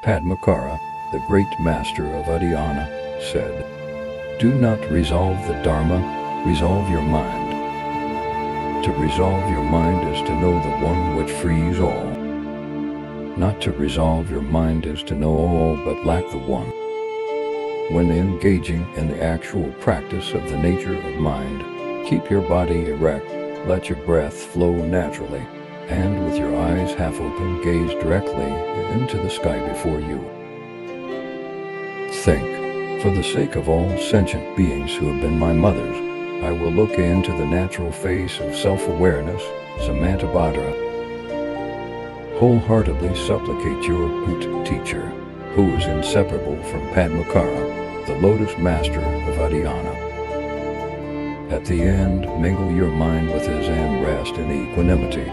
Padmakara, the great master of Uddiyana, said, "Do not resolve the Dharma, resolve your mind. To resolve your mind is to know the one which frees all. Not to resolve your mind is to know all but lack the one." When engaging in the actual practice of the nature of mind, keep your body erect, let your breath flow naturally, and with your eyes half open gaze directly into the sky before you. Think, for the sake of all sentient beings who have been my mothers, I will look into the natural face of self-awareness, Samantabhadra. Wholeheartedly supplicate your Buddha teacher, who is inseparable from Padmakara, the Lotus Master of Uddiyana. At the end, mingle your mind with his and rest in equanimity.